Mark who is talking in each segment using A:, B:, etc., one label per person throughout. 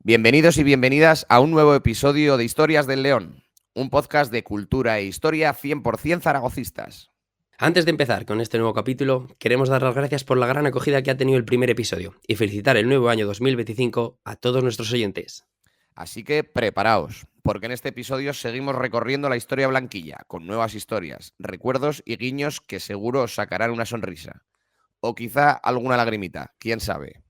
A: Bienvenidos y bienvenidas a un nuevo episodio de Historias del León, un podcast de cultura e historia 100% zaragocistas.
B: Antes de empezar con este nuevo capítulo, queremos dar las gracias por la gran acogida que ha tenido el primer episodio y felicitar el nuevo año 2025 a todos nuestros oyentes.
A: Así que preparaos, porque en este episodio seguimos recorriendo la historia blanquilla, con nuevas historias, recuerdos y guiños que seguro os sacarán una sonrisa. O quizá alguna lagrimita, quién sabe.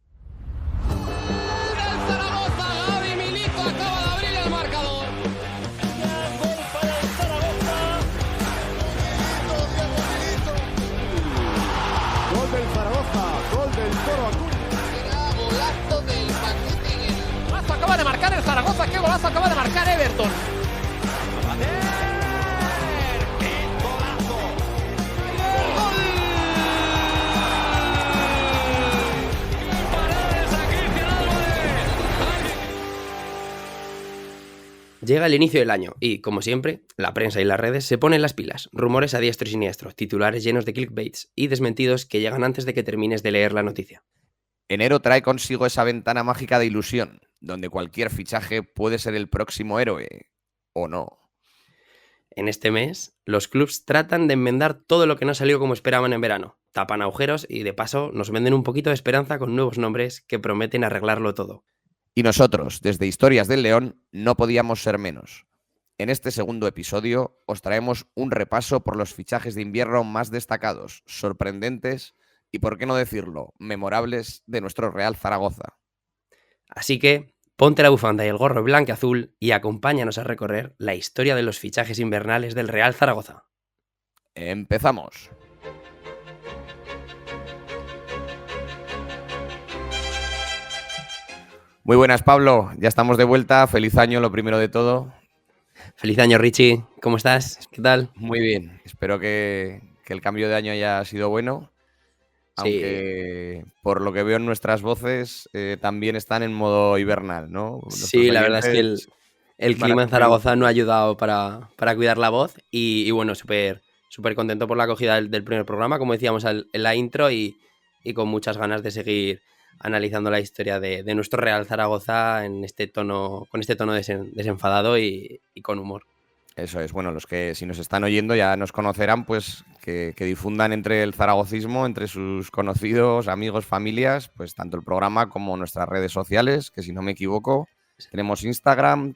C: Acaba de marcar el Zaragoza, qué golazo acaba de marcar Everton.
B: Llega el inicio del año y, como siempre, la prensa y las redes se ponen las pilas. Rumores a diestro y siniestro, titulares llenos de clickbaits y desmentidos que llegan antes de que termines de leer la noticia.
A: Enero trae consigo esa ventana mágica de ilusión, donde cualquier fichaje puede ser el próximo héroe, o no.
B: En este mes, los clubs tratan de enmendar todo lo que no salió como esperaban en verano. Tapan agujeros y, de paso, nos venden un poquito de esperanza con nuevos nombres que prometen arreglarlo todo.
A: Y nosotros, desde Historias del León, no podíamos ser menos. En este segundo episodio os traemos un repaso por los fichajes de invierno más destacados, sorprendentes y, por qué no decirlo, memorables de nuestro Real Zaragoza.
B: Así que ponte la bufanda y el gorro blanco y azul y acompáñanos a recorrer la historia de los fichajes invernales del Real Zaragoza.
A: ¡Empezamos! Muy buenas, Pablo. Ya estamos de vuelta. Feliz año, lo primero de todo.
B: Feliz año, Richie. ¿Cómo estás? ¿Qué tal?
A: Muy bien. Espero que el cambio de año haya sido bueno.
B: Sí,
A: Aunque por lo que veo en nuestras voces también están en modo hibernal, ¿no? Nuestros
B: sí, la verdad es que
A: oyentes
B: el
A: van a
B: clima en
A: sufrir un
B: Zaragoza no
A: poco.
B: ha ayudado para cuidar la voz y bueno, súper contento por la acogida del primer programa, como decíamos en la intro y con muchas ganas de seguir analizando la historia de nuestro Real Zaragoza en este tono, con este tono desenfadado y con humor.
A: Eso es. Bueno, los que si nos están oyendo ya nos conocerán, pues que difundan entre el zaragocismo, entre sus conocidos, amigos, familias, pues tanto el programa como nuestras redes sociales, que si no me equivoco, tenemos Instagram,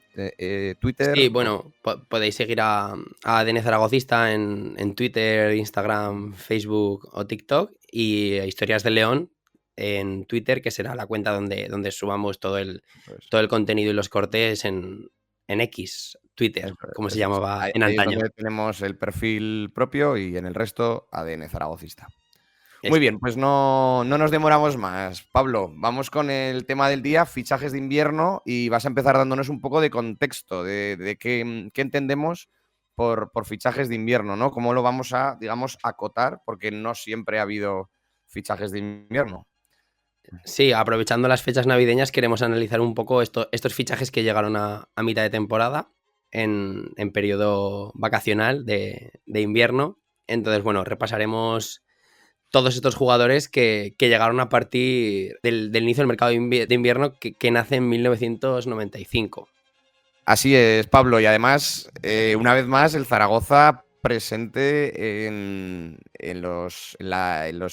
A: Twitter.
B: Sí, bueno, podéis seguir a ADN Zaragocista en Twitter, Instagram, Facebook o TikTok y a Historias del León en Twitter, que será la cuenta donde subamos todo el
A: Pues,
B: contenido y los cortes en X, Twitter, como se
A: eso es.
B: llamaba
A: Ahí,
B: en
A: ahí es
B: antaño.
A: donde tenemos el perfil propio y en el resto ADN zaragocista. Muy
B: Eso.
A: bien, pues no nos demoramos más. Pablo, vamos con el tema del día, fichajes de invierno, y vas a empezar dándonos un poco de contexto de qué entendemos por fichajes de invierno, ¿no? ¿Cómo lo vamos a, digamos, acotar? Porque no siempre ha habido fichajes de invierno.
B: Sí, aprovechando las fechas navideñas queremos analizar un poco estos fichajes que llegaron a mitad de temporada en periodo vacacional de invierno. Entonces, bueno, repasaremos todos estos jugadores que llegaron a partir del inicio del mercado de invierno que nace en 1995.
A: Así es, Pablo, y además, una vez más, el Zaragoza presente en los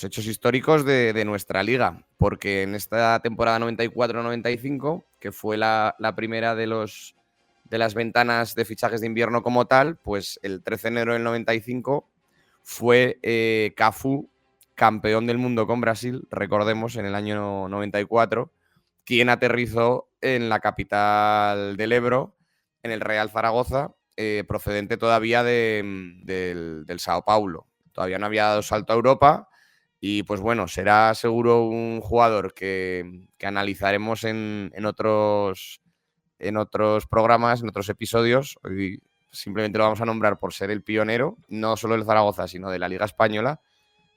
A: hechos históricos de nuestra liga, porque en esta temporada 94-95, que fue la primera de las ventanas de fichajes de invierno como tal, pues el 13 de enero del 95 fue Cafú, campeón del mundo con Brasil, recordemos, en el año 94, quien aterrizó en la capital del Ebro, en el Real Zaragoza, procedente todavía del Sao Paulo. Todavía no había dado salto a Europa y pues bueno, será seguro un jugador que analizaremos en otros programas, en otros episodios. Hoy simplemente lo vamos a nombrar por ser el pionero, no solo del Zaragoza, sino de la Liga Española.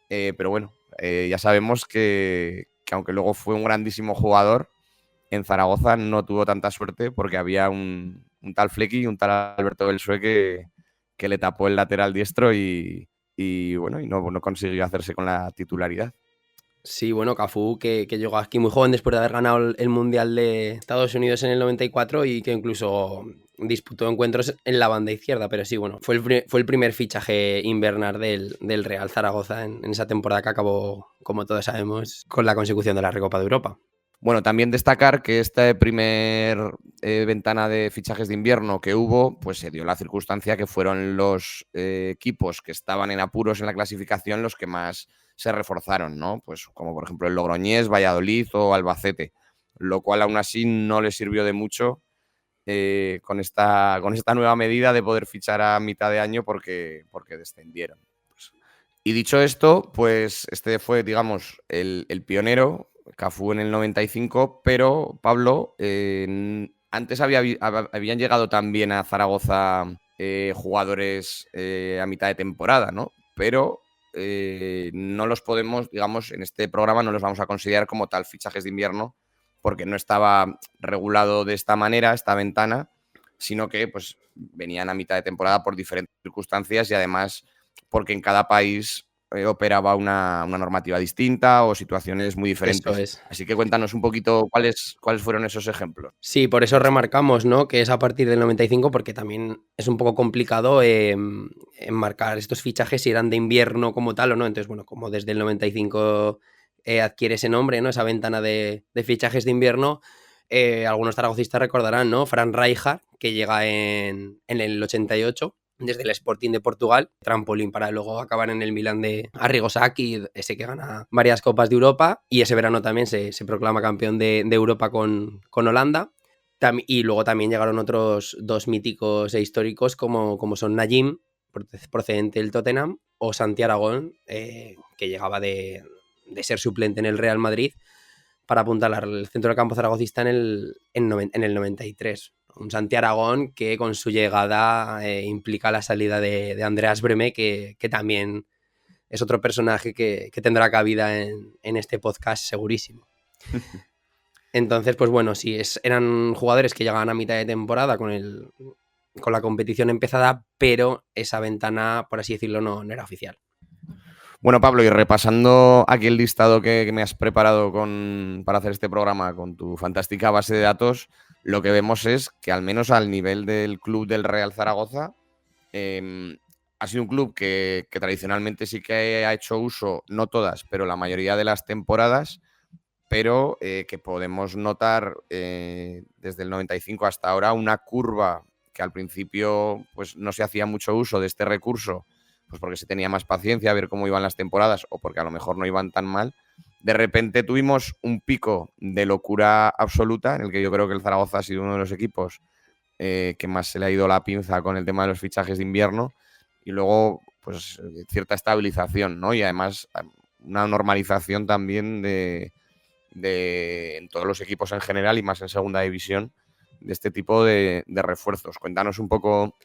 A: Pero bueno, ya sabemos que aunque luego fue un grandísimo jugador, en Zaragoza no tuvo tanta suerte porque había un tal Flecky y un tal Alberto Belsue que le tapó el lateral diestro y bueno, y no consiguió hacerse con la titularidad.
B: Sí, bueno, Cafú, que llegó aquí muy joven después de haber ganado el Mundial de Estados Unidos en el 94 y que incluso disputó encuentros en la banda izquierda, pero sí, bueno, fue el primer fichaje invernal del Real Zaragoza en esa temporada que acabó, como todos sabemos, con la consecución de la Recopa de Europa.
A: Bueno, también destacar que esta primer ventana de fichajes de invierno que hubo, pues se dio la circunstancia que fueron los equipos que estaban en apuros en la clasificación los que más se reforzaron, ¿no? Pues como por ejemplo el Logroñés, Valladolid o Albacete, lo cual aún así no les sirvió de mucho con esta nueva medida de poder fichar a mitad de año porque descendieron. Y dicho esto, pues este fue, digamos, el pionero, Cafú en el 95, pero Pablo, antes habían llegado también a Zaragoza jugadores a mitad de temporada, ¿no? Pero no los podemos, digamos, en este programa no los vamos a considerar como tal fichajes de invierno, porque no estaba regulado de esta manera, esta ventana, sino que pues venían a mitad de temporada por diferentes circunstancias y además porque en cada país operaba una normativa distinta o situaciones muy diferentes.
B: Eso es.
A: Así que cuéntanos un poquito cuáles fueron esos ejemplos.
B: Sí, por eso remarcamos, ¿no?, que es a partir del 95, porque también es un poco complicado enmarcar estos fichajes si eran de invierno como tal o no. Entonces, bueno, como desde el 95 adquiere ese nombre, ¿no?, esa ventana de fichajes de invierno, algunos zaragocistas recordarán, ¿no?, Fran Rijkaard, que llega en el 88 desde el Sporting de Portugal, trampolín para luego acabar en el Milan de Arrigo Sacchi, ese que gana varias Copas de Europa, y ese verano también se proclama campeón de Europa con Holanda. Y luego también llegaron otros dos míticos e históricos como son Najim, procedente del Tottenham, o Santi Aragón, que llegaba de ser suplente en el Real Madrid, para apuntalar el centro del campo zaragocista en el 93. Un Santi Aragón que con su llegada implica la salida de Andreas Breme, que también es otro personaje que tendrá cabida en este podcast segurísimo. Entonces, pues bueno, sí, eran jugadores que llegaban a mitad de temporada con la competición empezada, pero esa ventana, por así decirlo, no era oficial.
A: Bueno, Pablo, y repasando aquí el listado que me has preparado para hacer este programa con tu fantástica base de datos, lo que vemos es que al menos al nivel del club del Real Zaragoza, ha sido un club que tradicionalmente sí que ha hecho uso, no todas, pero la mayoría de las temporadas, pero que podemos notar desde el 95 hasta ahora una curva que al principio pues, no se hacía mucho uso de este recurso, pues porque se tenía más paciencia a ver cómo iban las temporadas o porque a lo mejor no iban tan mal. De repente tuvimos un pico de locura absoluta en el que yo creo que el Zaragoza ha sido uno de los equipos que más se le ha ido la pinza con el tema de los fichajes de invierno y luego pues cierta estabilización, ¿no? Y además una normalización también en todos los equipos en general y más en segunda división de este tipo de refuerzos. Cuéntanos un poco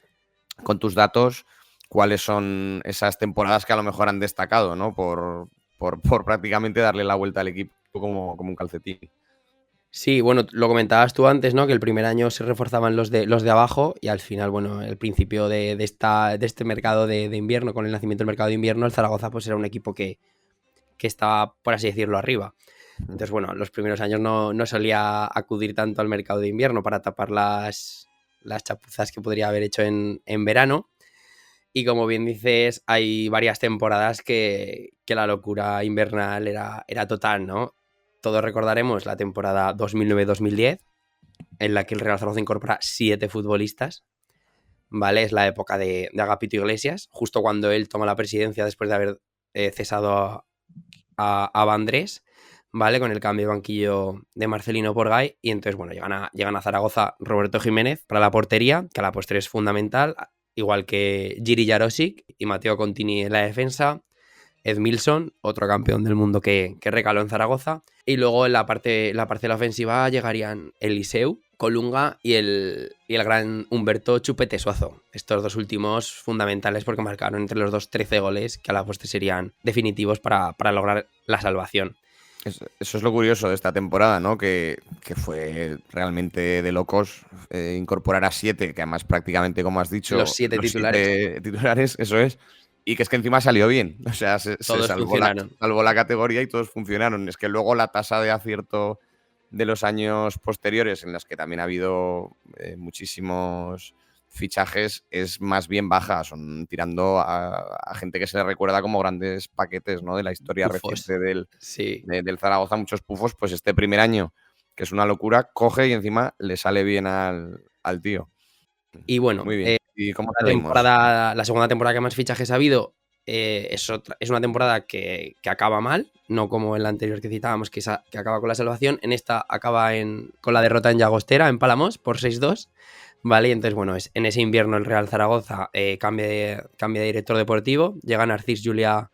A: con tus datos cuáles son esas temporadas que a lo mejor han destacado, ¿no? Por prácticamente darle la vuelta al equipo como un calcetín.
B: Sí, bueno, lo comentabas tú antes, ¿no?, que el primer año se reforzaban los de abajo y al final, bueno, el principio de este mercado de invierno, con el nacimiento del mercado de invierno, el Zaragoza pues era un equipo que estaba, por así decirlo, arriba. Entonces, bueno, los primeros años no solía acudir tanto al mercado de invierno para tapar las chapuzas que podría haber hecho en verano. Y como bien dices, hay varias temporadas que la locura invernal era total, ¿no? Todos recordaremos la temporada 2009-2010, en la que el Real Zaragoza incorpora 7 futbolistas, ¿vale? Es la época de Agapito Iglesias, justo cuando él toma la presidencia después de haber cesado a Vandrés, ¿vale? Con el cambio de banquillo de Marcelino Porgay. Y entonces, bueno, llegan a Zaragoza Roberto Jiménez para la portería, que a la postre es fundamental, igual que Jiri Jarosic y Mateo Contini en la defensa, Ed Milson, otro campeón del mundo que recaló en Zaragoza, y luego en la parte de la ofensiva llegarían Eliseu, Colunga y el gran Humberto Chupete Suazo. Estos dos últimos fundamentales porque marcaron entre los dos 13 goles que a la postre serían definitivos para lograr la salvación.
A: Eso es lo curioso de esta temporada, ¿no? Que fue realmente de locos incorporar a 7, que además prácticamente, como has dicho...
B: Los 7 titulares.
A: 7 titulares, eso es. Y que es que encima salió bien. O sea, se
B: Todos funcionaron.
A: salvó la categoría y todos funcionaron. Es que luego la tasa de acierto de los años posteriores, en las que también ha habido muchísimos fichajes, es más bien baja. Son tirando a gente que se le recuerda como grandes paquetes, ¿no? De la historia
B: Pufos.
A: reciente
B: Sí.
A: del Zaragoza, muchos pufos. Pues este primer año, que es una locura, coge y encima le sale bien al tío.
B: Y bueno,
A: muy bien. ¿Y cómo
B: la segunda temporada que más fichajes ha habido es una temporada que acaba mal, no como en la anterior que citábamos, que acaba con la salvación. En esta acaba con la derrota en Llagostera, en Palamos, por 6-2. ¿Vale? Y entonces, bueno, en ese invierno el Real Zaragoza cambia de director deportivo, llega Narcís Julià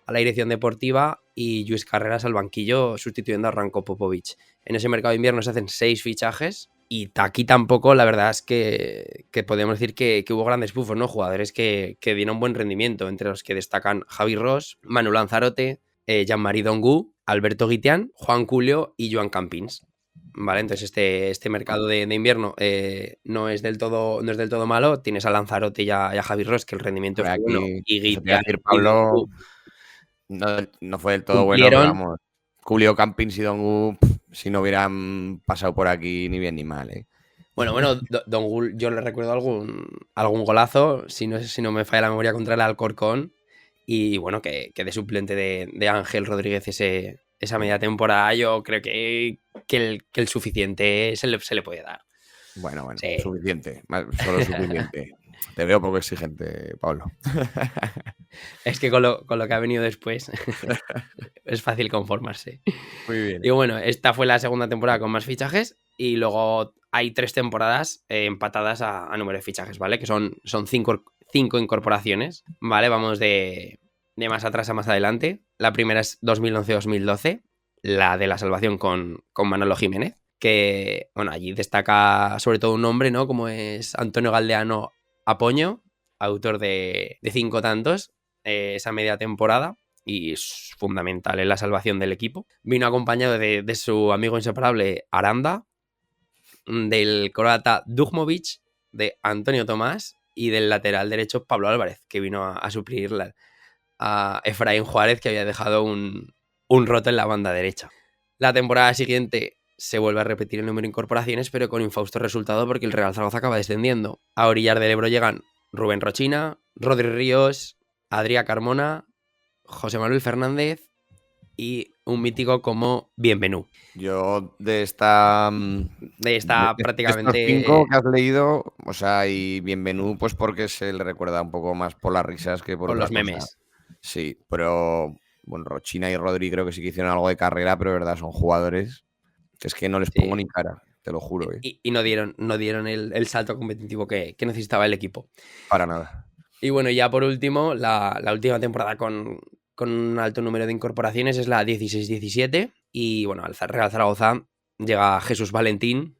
B: a la dirección deportiva y Lluís Carreras al banquillo sustituyendo a Ranko Popovic. En ese mercado de invierno se hacen 6 fichajes y aquí tampoco, la verdad es que podemos decir que hubo grandes pufos, ¿no? Jugadores que dieron buen rendimiento, entre los que destacan Javi Ros, Manu Lanzarote, Jean-Marie Dongu, Alberto Guitián, Juan Culio y Joan Campins. Vale, entonces este mercado de invierno no es del todo malo. Tienes a Lanzarote y a Javi Ros, que el rendimiento es bueno. Y Guitián,
A: Pablo, no fue del todo bueno, pero vamos. Julio Campins y Dongu, si no hubieran pasado por aquí ni bien ni mal, ¿eh?
B: Bueno, Dongu, yo le recuerdo algún golazo, si no me falla la memoria, contra el Alcorcón. Y bueno, que de suplente de Ángel Rodríguez esa media temporada, yo creo que el suficiente se le puede dar.
A: Bueno, sí. Suficiente, solo suficiente. Te veo poco exigente, Pablo.
B: Es que con lo que ha venido después es fácil conformarse.
A: Muy bien.
B: Y bueno, esta fue la segunda temporada con más fichajes y luego hay 3 temporadas empatadas a número de fichajes, ¿vale? Que son 5 incorporaciones, ¿vale? Vamos de más atrás a más adelante. La primera es 2011-2012, la de la salvación con Manolo Jiménez, que, bueno, allí destaca sobre todo un nombre, ¿no? Como es Antonio Galdeano Apoño, autor de 5 tantos esa media temporada y es fundamental en la salvación del equipo. Vino acompañado de su amigo inseparable Aranda, del croata Dujmovic, de Antonio Tomás y del lateral derecho Pablo Álvarez, que vino a suplir a Efraín Juárez, que había dejado un roto en la banda derecha. La temporada siguiente se vuelve a repetir el número de incorporaciones, pero con infausto resultado porque el Real Zaragoza acaba descendiendo. A orillar del Ebro llegan Rubén Rochina, Rodri Ríos, Adrià Carmona, José Manuel Fernández y un mítico como Bienvenú.
A: Yo de esta
B: prácticamente...
A: Estos 5 que has leído, o sea, y Bienvenú, pues porque se le recuerda un poco más por las risas que por
B: los memes.
A: Cosa. Sí, pero bueno, Rochina y Rodri creo que sí que hicieron algo de carrera, pero de verdad son jugadores que es que no les pongo ni cara, te lo juro.
B: Y no dieron el salto competitivo que necesitaba el equipo.
A: Para nada.
B: Y bueno, ya por último, la última temporada con un alto número de incorporaciones es la 16-17. Y bueno, al Real Zaragoza llega Jesús Valentín,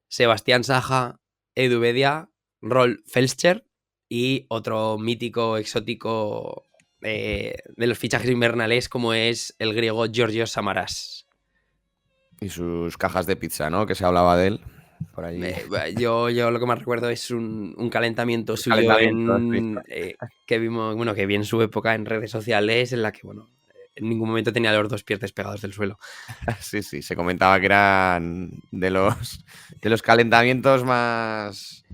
B: Sebastián Saja, Edu Bedia, Rolf Felscher y otro mítico exótico de los fichajes invernales como es el griego Georgios Samaras.
A: Y sus cajas de pizza, ¿no? Que se hablaba de él. Por ahí.
B: Yo lo que más recuerdo es un calentamiento suyo que vimos, bueno, que vi en su época en redes sociales, en la que, bueno, en ningún momento tenía los 2 pies pegados del suelo.
A: Sí, se comentaba que eran de los calentamientos más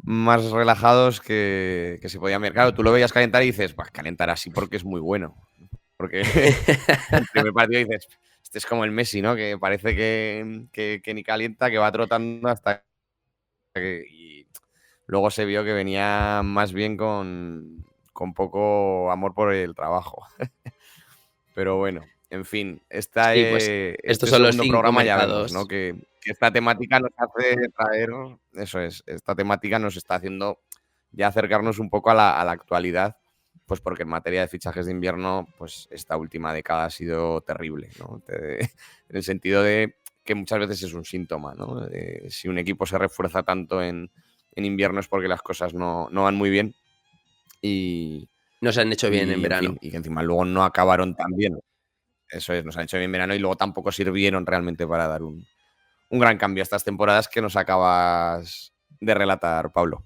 A: relajados que se podían ver. Claro, tú lo veías calentar y dices, pues calentar así porque es muy bueno. Porque el primer partido dices, este es como el Messi, ¿no? Que parece que ni calienta, que va trotando hasta que... Y luego se vio que venía más bien con poco amor por el trabajo. Pero bueno, en fin,
B: estos son los 5
A: programa
B: mercados.
A: Ya vemos, ¿no? Que esta temática nos hace traer, eso es, esta temática nos está haciendo ya acercarnos un poco a la actualidad, pues porque en materia de fichajes de invierno, pues esta última década ha sido terrible, ¿no? En el sentido de que muchas veces es un síntoma, ¿no? Si un equipo se refuerza tanto en invierno es porque las cosas no van muy bien y...
B: No se han hecho bien en verano.
A: Y que encima luego no acabaron tan bien. Eso es, nos han hecho bien en verano y luego tampoco sirvieron realmente para dar un gran cambio a estas temporadas que nos acabas de relatar, Pablo.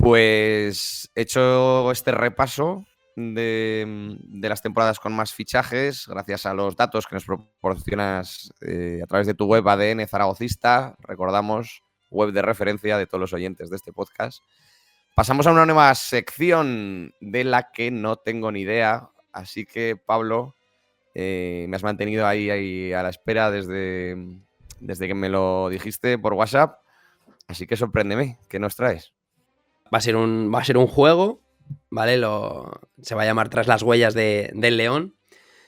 A: Pues he hecho este repaso de las temporadas con más fichajes, gracias a los datos que nos proporcionas a través de tu web ADN Zaragocista. Recordamos, web de referencia de todos los oyentes de este podcast. Pasamos a una nueva sección de la que no tengo ni idea, así que, Pablo, me has mantenido ahí a la espera desde que me lo dijiste por WhatsApp, así que sorpréndeme, ¿qué nos traes?
B: Va a ser un juego, ¿vale? Se va a llamar Tras las huellas del león.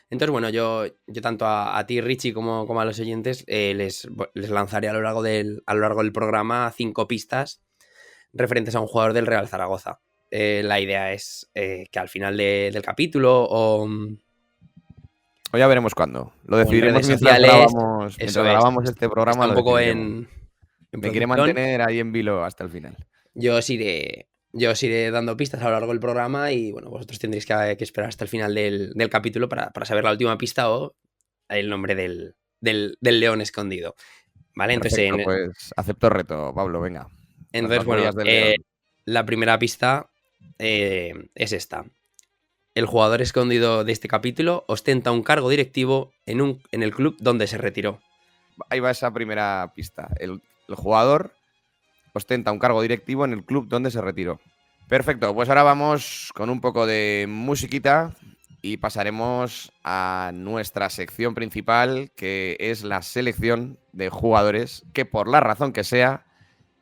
B: Entonces, bueno, yo tanto a ti, Richie, como a los oyentes, les lanzaré a lo largo del programa 5 pistas referentes a un jugador del Real Zaragoza. La idea es que al final del capítulo o
A: ya veremos cuándo. Lo decidiremos
B: mientras
A: grabamos este programa.
B: Está un poco
A: me quiere mantener ahí en vilo hasta el final.
B: Yo os iré dando pistas a lo largo del programa y, bueno, vosotros tendréis que esperar hasta el final del capítulo para saber la última pista o el nombre del león escondido. ¿Vale?
A: Perfecto, entonces, pues acepto el reto, Pablo, venga.
B: Entonces, bueno, la primera pista es esta. El jugador escondido de este capítulo ostenta un cargo directivo en el club donde se retiró.
A: Ahí va esa primera pista. El jugador ostenta un cargo directivo en el club donde se retiró. Perfecto, pues ahora vamos con un poco de musiquita y pasaremos a nuestra sección principal, que es la selección de jugadores que, por la razón que sea,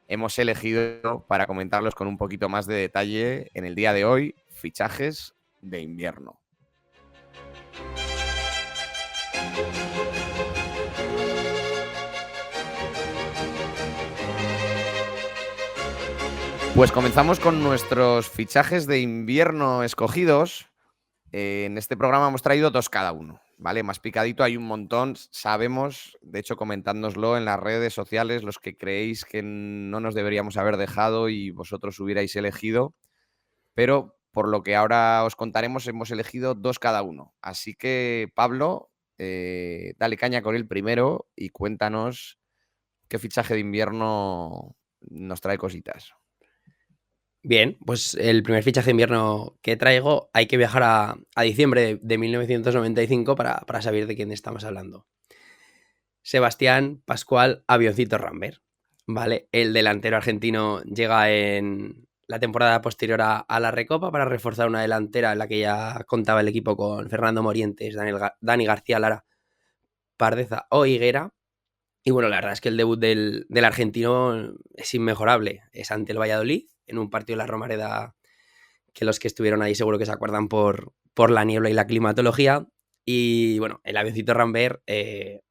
A: hemos elegido para comentarlos con un poquito más de detalle en el día de hoy, fichajes de invierno. Pues comenzamos con nuestros fichajes de invierno escogidos. En este programa hemos traído 2 cada uno, ¿vale? Más picadito, hay un montón, sabemos, de hecho comentádnoslo en las redes sociales, los que creéis que no nos deberíamos haber dejado y vosotros hubierais elegido, pero por lo que ahora os contaremos hemos elegido 2 cada uno. Así que, Pablo, dale caña con el primero y cuéntanos qué fichaje de invierno nos trae cositas.
B: Bien, pues el primer fichaje de invierno que traigo, hay que viajar a diciembre de 1995 para saber de quién estamos hablando. Sebastián Pascual Avioncito Rambert, ¿vale? El delantero argentino llega en la temporada posterior a la Recopa para reforzar una delantera en la que ya contaba el equipo con Fernando Morientes, Dani García Lara, Pardeza o Higuera. Y bueno, la verdad es que el debut del argentino es inmejorable. Es ante el Valladolid, en un partido de la Romareda que los que estuvieron ahí seguro que se acuerdan por la niebla y la climatología. Y bueno, el Avioncito Rambert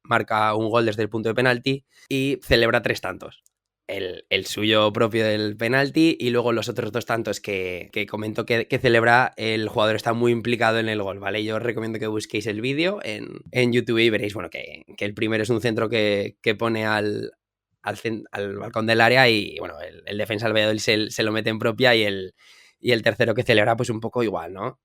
B: marca un gol desde el punto de penalti y celebra 3 tantos. El suyo propio del penalti y luego los otros 2 tantos que comento que celebra, el jugador está muy implicado en el gol, ¿vale? Yo os recomiendo que busquéis el vídeo en YouTube y veréis, bueno, que el primero es un centro que pone al balcón del área y, bueno, el defensa del Valladolid se lo mete en propia y el tercero que celebra pues un poco igual, ¿no?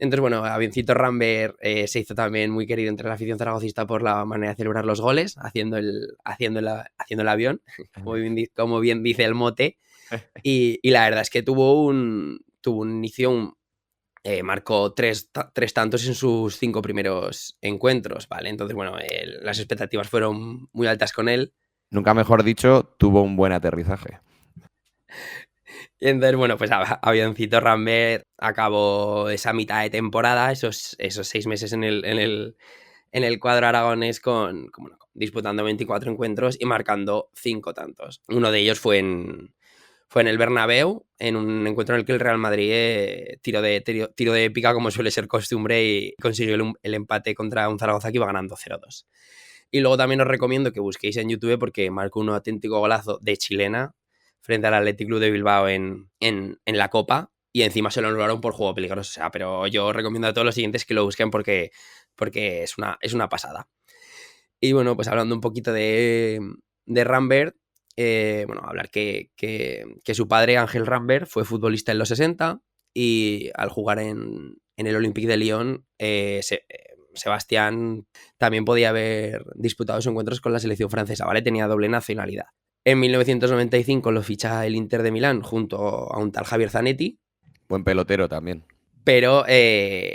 B: Entonces, bueno, Avioncito Rambert se hizo también muy querido entre la afición zaragocista por la manera de celebrar los goles, haciendo el avión, como bien dice el mote. Y la verdad es que tuvo un inicio, marcó tres tantos en sus 5 primeros encuentros, ¿vale? Entonces, bueno, las expectativas fueron muy altas con él.
A: Nunca mejor dicho, tuvo un buen aterrizaje.
B: Y entonces, bueno, pues Avioncito Rambert acabó esa mitad de temporada, esos 6 meses en el cuadro aragonés disputando 24 encuentros y marcando 5 tantos. Uno de ellos fue en el Bernabéu, en un encuentro en el que el Real Madrid tiro de épica, como suele ser costumbre, y consiguió el empate contra un Zaragoza que iba ganando 0-2. Y luego también os recomiendo que busquéis en YouTube porque marcó un auténtico golazo de chilena frente al Athletic Club de Bilbao en la Copa y encima se lo anularon por juego peligroso. O sea, pero yo recomiendo a todos los siguientes que lo busquen porque es una pasada. Y bueno, pues hablando un poquito de Rambert, bueno, hablar que su padre, Ángel Rambert, fue futbolista en los 60 y al jugar en el Olympique de Lyon, Sebastián también podía haber disputado sus encuentros con la selección francesa, ¿vale? Tenía doble nacionalidad. En 1995 lo ficha el Inter de Milán junto a un tal Javier Zanetti,
A: Buen pelotero también.
B: pero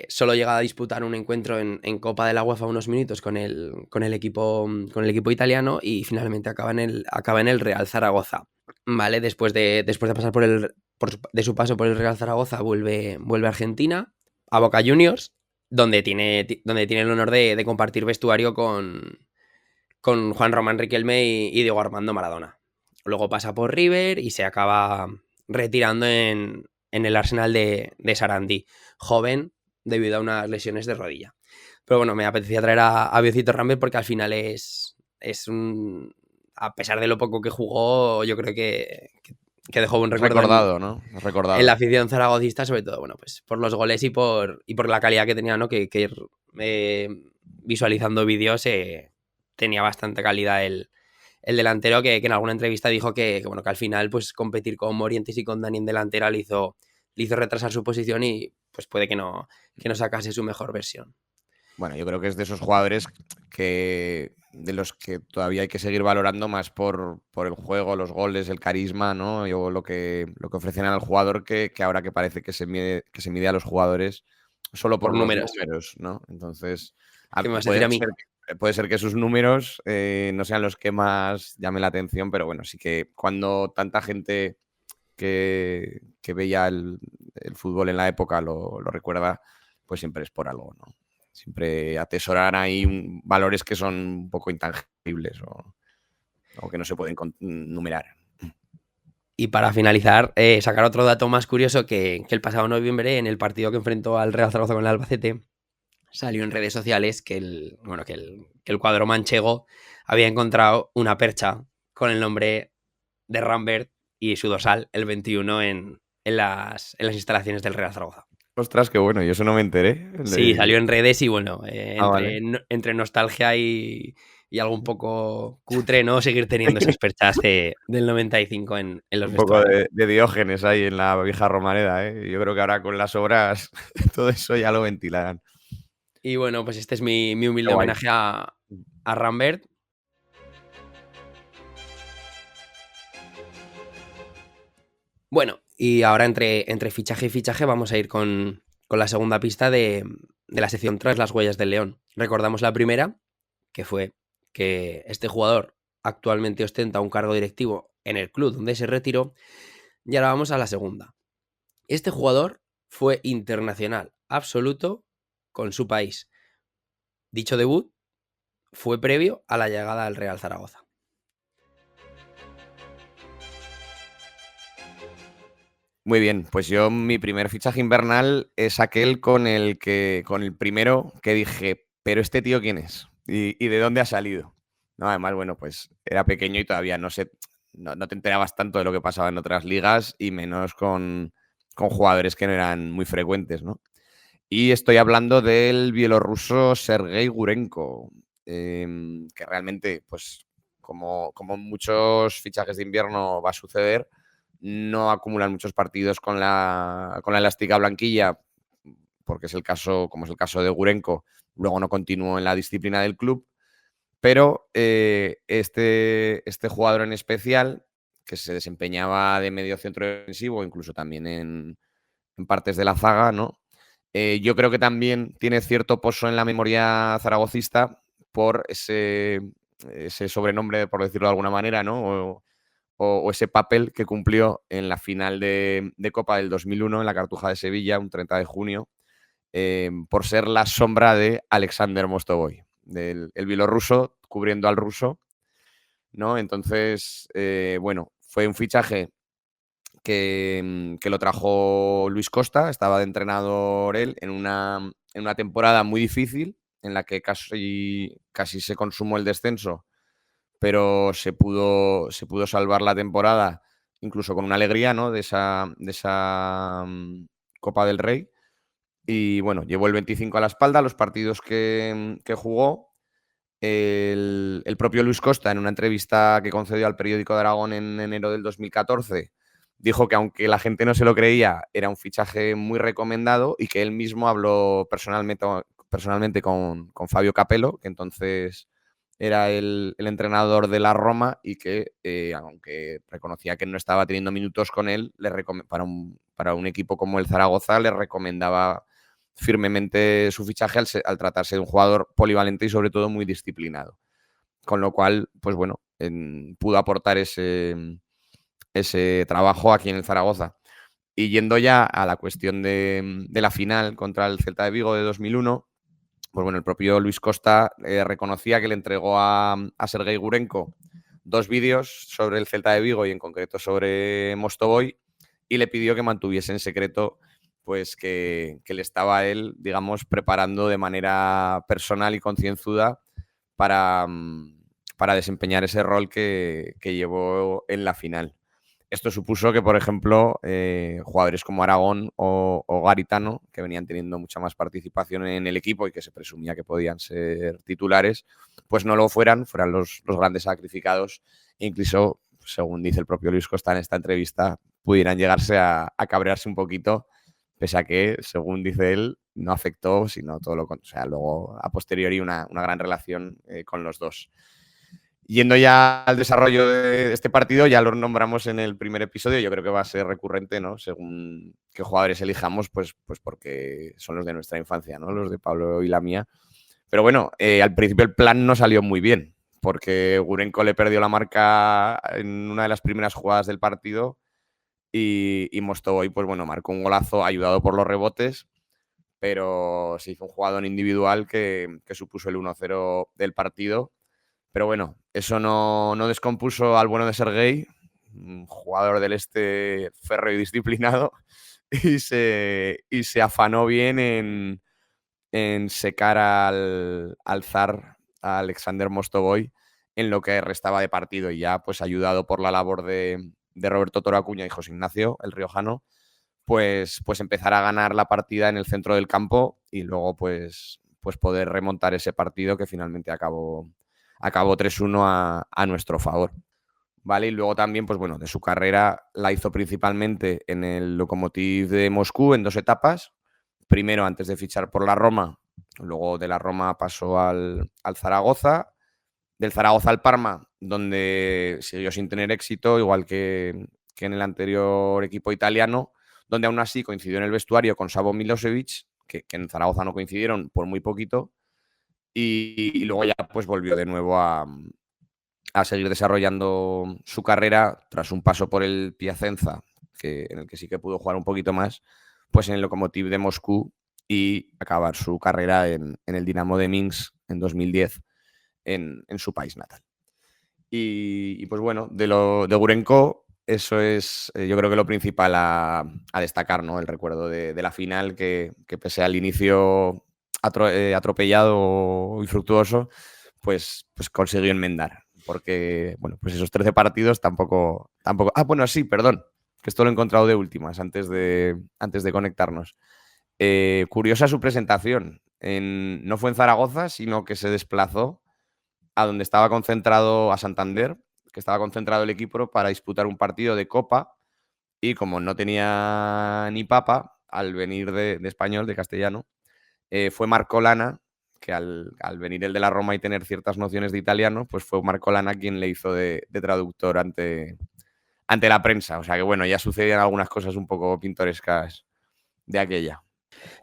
B: solo llega a disputar un encuentro en Copa de la UEFA unos minutos con el equipo italiano y finalmente acaba en el Real Zaragoza. ¿Vale? Después de pasar de su paso por el Real Zaragoza, vuelve a Argentina, a Boca Juniors, donde tiene el honor de compartir vestuario con Juan Román Riquelme y Diego Armando Maradona. Luego pasa por River y se acaba retirando en el Arsenal de Sarandí, joven debido a unas lesiones de rodilla. Pero bueno, me apetecía traer a Biocito Rambert porque al final es un... A pesar de lo poco que jugó, yo creo que dejó buen recuerdo
A: Recordado, ¿no? Recordado.
B: en la afición zaragocista, sobre todo, bueno, pues por los goles y por la calidad que tenía, ¿no? Que ir visualizando vídeos tenía bastante calidad el delantero que en alguna entrevista dijo que al final pues competir con Morientes y con Dani en delantera le hizo retrasar su posición y pues puede que no sacase su mejor versión.
A: Bueno, yo creo que es de esos jugadores de los que todavía hay que seguir valorando más por el juego, los goles, el carisma, ¿no? Lo que ofrecen al jugador que ahora que parece que se mide a los jugadores solo por los números, ¿no? Entonces,
B: ¿qué me vas a decir a mí?
A: Puede ser que sus números no sean los que más llamen la atención, pero bueno, sí que cuando tanta gente que veía el fútbol en la época lo recuerda, pues siempre es por algo, ¿no? Siempre atesorar ahí valores que son un poco intangibles o que no se pueden numerar.
B: Y para finalizar, sacar otro dato más curioso que el pasado noviembre, en el partido que enfrentó al Real Zaragoza con el Albacete, salió en redes sociales que el cuadro manchego había encontrado una percha con el nombre de Rambert y su dorsal, el 21, en las instalaciones del Real Zaragoza.
A: Ostras, qué bueno, yo eso no me enteré.
B: Sí, salió en redes y bueno,
A: vale.
B: entre nostalgia y algo un poco cutre, ¿no? Seguir teniendo esas perchas del 95 en los
A: un poco
B: vestuarios.
A: de Diógenes ahí en la vieja Romareda, ¿eh? Yo creo que ahora con las obras todo eso ya lo ventilarán.
B: Y bueno, pues este es mi humilde homenaje a Rambert. Bueno, y ahora entre fichaje y fichaje vamos a ir con la segunda pista de la sección Tras las huellas del león. Recordamos la primera, que fue que este jugador actualmente ostenta un cargo directivo en el club donde se retiró, y ahora vamos a la segunda. Este jugador fue internacional absoluto con su país. Dicho debut fue previo a la llegada al Real Zaragoza.
A: Muy bien, pues yo mi primer fichaje invernal es aquel con el primero que dije, pero ¿este tío quién es? ¿Y de dónde ha salido? No, además, bueno, pues era pequeño y todavía no te enterabas tanto de lo que pasaba en otras ligas y menos con jugadores que no eran muy frecuentes, ¿no? Y estoy hablando del bielorruso Sergei Gurenko, que realmente, pues como muchos fichajes de invierno va a suceder, no acumulan muchos partidos con la elástica blanquilla, porque como es el caso de Gurenko, luego no continuó en la disciplina del club, pero este jugador en especial, que se desempeñaba de medio centro defensivo, incluso también en partes de la zaga, ¿no? Yo creo que también tiene cierto pozo en la memoria zaragocista por ese sobrenombre, por decirlo de alguna manera, ¿no? O ese papel que cumplió en la final de Copa del 2001 en la Cartuja de Sevilla, un 30 de junio, por ser la sombra de Alexander Mostovoy, el bielorruso cubriendo al ruso, ¿no? Entonces, bueno, fue un fichaje que lo trajo Luis Costa, estaba de entrenador él en una temporada muy difícil en la que casi se consumó el descenso, pero se pudo salvar la temporada incluso con una alegría, ¿no? de esa Copa del Rey. Y bueno, llevó el 25 a la espalda, los partidos que jugó. El propio Luis Costa, en una entrevista que concedió al periódico de Aragón en enero del 2014, dijo que aunque la gente no se lo creía, era un fichaje muy recomendado y que él mismo habló personalmente con Fabio Capello, que entonces era el entrenador de la Roma y que, aunque reconocía que no estaba teniendo minutos con él, para un equipo como el Zaragoza le recomendaba firmemente su fichaje al tratarse de un jugador polivalente y sobre todo muy disciplinado. Con lo cual, pues bueno, pudo aportar ese trabajo aquí en el Zaragoza. Y yendo ya a la cuestión de la final contra el Celta de Vigo de 2001, pues bueno, el propio Luis Costa reconocía que le entregó a Sergei Gurenko 2 vídeos sobre el Celta de Vigo y en concreto sobre Mostovoy y le pidió que mantuviese en secreto pues que le estaba él, digamos, preparando de manera personal y concienzuda para, para desempeñar ese rol que llevó en la final. Esto supuso que, por ejemplo, jugadores como Aragón o Garitano, que venían teniendo mucha más participación en el equipo y que se presumía que podían ser titulares, pues no lo fueran los grandes sacrificados. E incluso, según dice el propio Luis Costa en esta entrevista, pudieran llegarse a cabrearse un poquito, pese a que, según dice él, no afectó, sino todo lo contrario. O sea, luego, a posteriori, una gran relación con los dos. Yendo ya al desarrollo de este partido, ya lo nombramos en el primer episodio, yo creo que va a ser recurrente, ¿no? Según qué jugadores elijamos, pues porque son los de nuestra infancia, ¿no? Los de Pablo y la mía. Pero bueno, al principio el plan no salió muy bien, porque Gurenko le perdió la marca en una de las primeras jugadas del partido y Mostovoy, pues bueno, marcó un golazo ayudado por los rebotes, pero se hizo un jugador individual que supuso el 1-0 del partido. Pero bueno, eso no descompuso al bueno de Sergei, un jugador del este férreo y disciplinado, y se afanó bien en secar al zar, a Alexander Mostovoy, en lo que restaba de partido. Y ya, pues ayudado por la labor de Roberto Toro Acuña y José Ignacio, el riojano, pues empezar a ganar la partida en el centro del campo y luego pues poder remontar ese partido que finalmente acabó 3-1 a nuestro favor. ¿Vale? Y luego también, pues bueno, de su carrera la hizo principalmente en el Lokomotiv de Moscú en 2 etapas. Primero antes de fichar por la Roma, luego de la Roma pasó al Zaragoza, del Zaragoza al Parma, donde siguió sin tener éxito, igual que en el anterior equipo italiano, donde aún así coincidió en el vestuario con Savo Milosevic, que en Zaragoza no coincidieron por muy poquito, y luego ya pues volvió de nuevo a seguir desarrollando su carrera tras un paso por el Piacenza, en el que sí que pudo jugar un poquito más, pues en el Lokomotiv de Moscú y acabar su carrera en el Dinamo de Minsk en 2010 en su país natal. Y pues bueno, de Gurenko, eso es yo creo que lo principal a destacar, ¿no? El recuerdo de la final que pese al inicio atropellado y fructuoso, pues consiguió enmendar. Porque, bueno, pues esos 13 partidos tampoco... Ah, bueno, sí, perdón, que esto lo he encontrado de últimas, antes de conectarnos. Curiosa su presentación. No fue en Zaragoza, sino que se desplazó a donde estaba concentrado, a Santander, que estaba concentrado el equipo para disputar un partido de Copa y como no tenía ni papa, al venir de español, de castellano, fue Marco Lana, que al venir el de la Roma y tener ciertas nociones de italiano, pues fue Marco Lana quien le hizo de traductor ante la prensa. O sea que bueno, ya sucedían algunas cosas un poco pintorescas de aquella.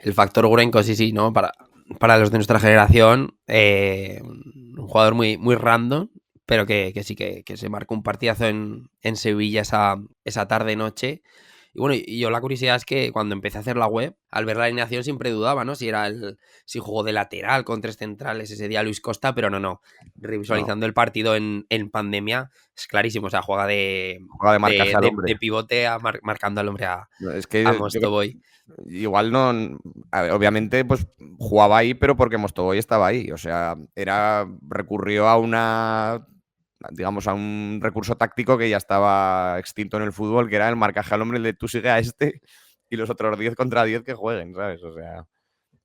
B: El factor Gurenko, sí, ¿no? Para los de nuestra generación, un jugador muy, muy random, pero que sí que se marcó un partidazo en Sevilla esa tarde-noche. Y bueno, y yo la curiosidad es que cuando empecé a hacer la web, al ver la alineación siempre dudaba, ¿no? Si jugó de lateral con 3 centrales ese día Luis Costa, pero no. Revisualizando el partido en pandemia, es clarísimo. O sea, juega de
A: marcarse al hombre.
B: De pivote marcando al hombre a
A: Mostovoy. Igual no, a ver, obviamente pues jugaba ahí, pero porque Mostovoy estaba ahí, o sea, recurrió a un recurso táctico que ya estaba extinto en el fútbol, que era el marcaje al hombre, el de tú sigue a este y los otros 10 contra 10 que jueguen, ¿sabes? O sea,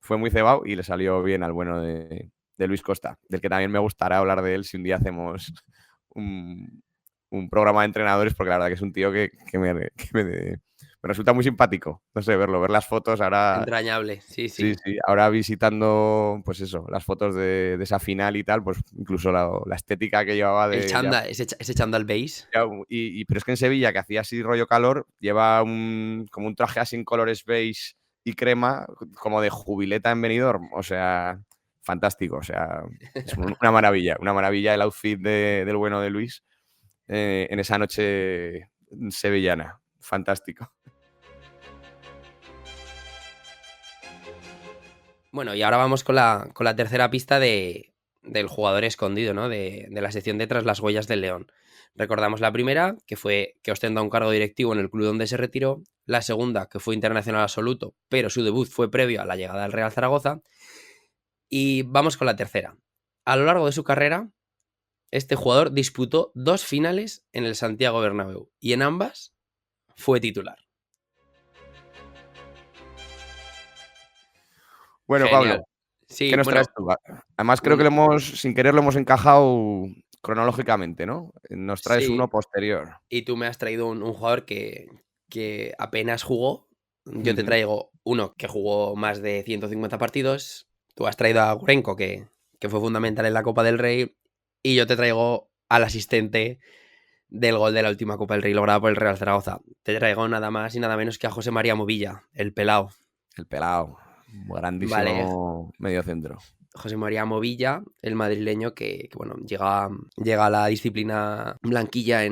A: fue muy cebado y le salió bien al bueno de Luis Costa, del que también me gustará hablar de él si un día hacemos un un programa de entrenadores, porque la verdad que es un tío que me resulta muy simpático. No sé, ver las fotos ahora.
B: Entrañable, sí,
A: Sí,
B: sí.
A: sí, ahora visitando, pues eso, las fotos de esa final y tal, pues incluso la estética que llevaba
B: El
A: de.
B: chándal, ese chándal beige.
A: Pero es que en Sevilla, que hacía así rollo calor, lleva como un traje así en colores beige y crema, como de jubileta en Benidorm. O sea, fantástico. O sea, es una maravilla el outfit del bueno de Luis en esa noche sevillana. Fantástico.
B: Bueno, y ahora vamos con la tercera pista del jugador escondido, ¿no? De la sección de Tras las huellas del león. Recordamos la primera, que fue que ostenta un cargo directivo en el club donde se retiró. La segunda, que fue internacional absoluto, pero su debut fue previo a la llegada al Real Zaragoza. Y vamos con la tercera. A lo largo de su carrera, este jugador disputó 2 finales en el Santiago Bernabéu y en ambas fue titular.
A: Bueno,
B: Genial.
A: Pablo, ¿qué
B: Sí,
A: nos traes
B: bueno,
A: tú? Además, creo que sin querer lo hemos encajado cronológicamente, ¿no? Nos traes
B: sí.
A: uno posterior.
B: Y tú me has traído un jugador que apenas jugó. Yo te
A: Ujú.
B: traigo uno que jugó más de 150 partidos. Tú has traído a Gurenko, que fue fundamental en la Copa del Rey. Y yo te traigo al asistente del gol de la última Copa del Rey lograda por el Real Zaragoza. Te traigo nada más y nada menos que a José María Movilla, el pelao.
A: El pelao,
B: Vale,
A: grandísimo mediocentro.
B: José María Movilla, el madrileño bueno, llega a la disciplina blanquilla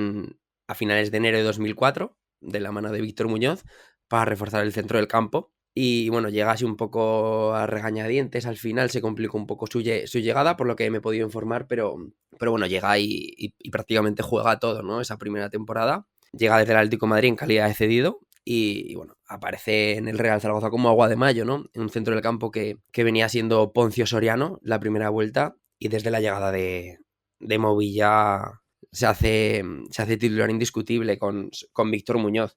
B: a finales de enero de 2004, de la mano de Víctor Muñoz, para reforzar el centro del campo. Y bueno, llega así un poco a regañadientes, al final se complicó un poco su llegada, por lo que me he podido informar, pero bueno, llega y prácticamente juega todo, ¿no? Esa primera temporada. Llega desde el Atlético de Madrid en calidad de cedido y bueno, aparece en el Real Zaragoza como agua de mayo, ¿no? En un centro del campo que venía siendo Poncio Soriano la primera vuelta y desde la llegada de Movilla se hace titular indiscutible con Víctor Muñoz.